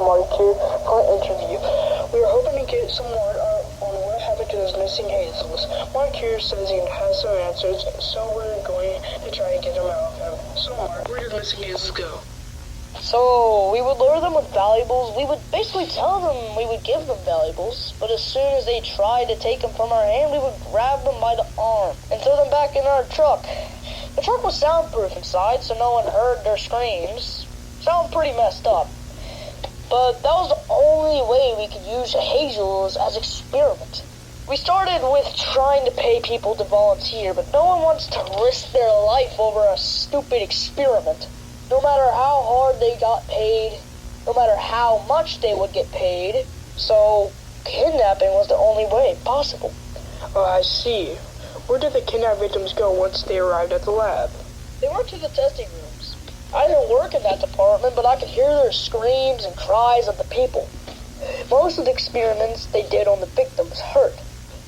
Mark here for an interview. We are hoping to get some word on what happened to those missing Hazels. Mark here says he has some answers, so we're going to try and get them out of him. So Mark, where did missing Hazels go? So, we would lure them with valuables. We would basically tell them we would give them valuables, but as soon as they tried to take them from our hand, we would grab them by the arm and throw them back in our truck. The truck was soundproof inside, so no one heard their screams. Sound pretty messed up. But that was the only way we could use Hazels as experiment. We started with trying to pay people to volunteer, but no one wants to risk their life over a stupid experiment. No matter how hard they got paid, no matter how much they would get paid, so kidnapping was the only way possible. Oh, I see. Where did the kidnapped victims go once they arrived at the lab? They went to the testing rooms. I didn't work in that department, but I could hear their screams and cries of the people. Most of the experiments they did on the victims hurt,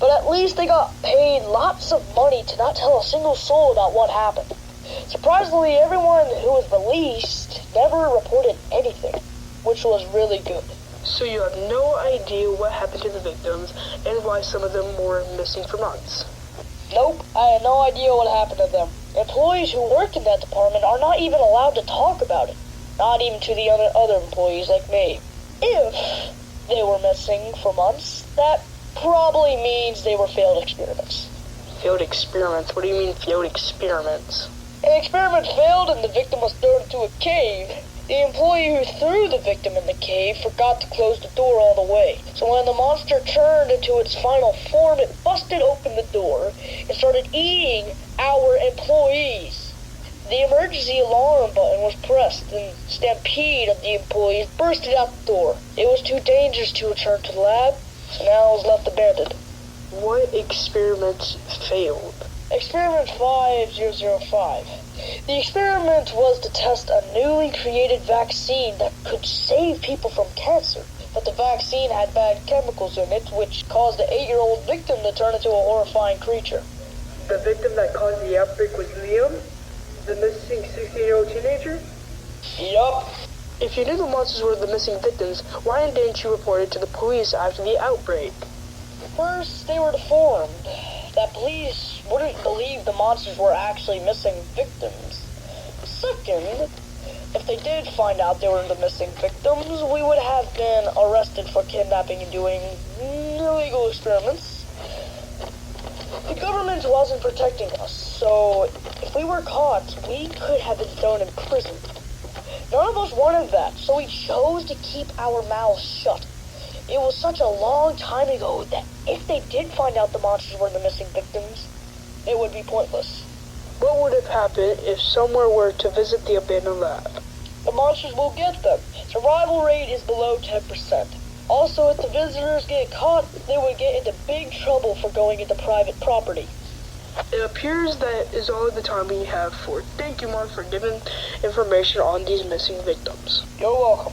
but at least they got paid lots of money to not tell a single soul about what happened. Surprisingly, everyone who was released never reported anything, which was really good. So you have no idea what happened to the victims and why some of them were missing for months? Nope, I had no idea what happened to them. Employees who work in that department are not even allowed to talk about it. Not even to the other employees like me. If they were missing for months, that probably means they were failed experiments. Failed experiments? What do you mean failed experiments? An experiment failed and the victim was thrown into a cave. The employee who threw the victim in the cave forgot to close the door all the way. So when the monster turned into its final form, it busted open the door and started eating our employees. The emergency alarm button was pressed and a stampede of the employees bursted out the door. It was too dangerous to return to the lab, so now it was left abandoned. What experiments failed? Experiment 5005. The experiment was to test a newly created vaccine that could save people from cancer. But the vaccine had bad chemicals in it, which caused the 8-year-old victim to turn into a horrifying creature. The victim that caused the outbreak was Liam? The missing 16-year-old teenager? Yup. If you knew the monsters were the missing victims, why didn't you report it to the police after the outbreak? First, they were deformed. That police wouldn't believe the monsters were actually missing victims. Second, if they did find out they were the missing victims, we would have been arrested for kidnapping and doing illegal experiments. The government wasn't protecting us, so if we were caught, we could have been thrown in prison. None of us wanted that, so we chose to keep our mouths shut. It was such a long time ago that if they did find out the monsters were the missing victims, it would be pointless. What would have happened if someone were to visit the abandoned lab? The monsters will get them. Survival rate is below 10%. Also, if the visitors get caught, they would get into big trouble for going into private property. It appears that is all the time we have for. Thank you, Mark, for giving information on these missing victims. You're welcome.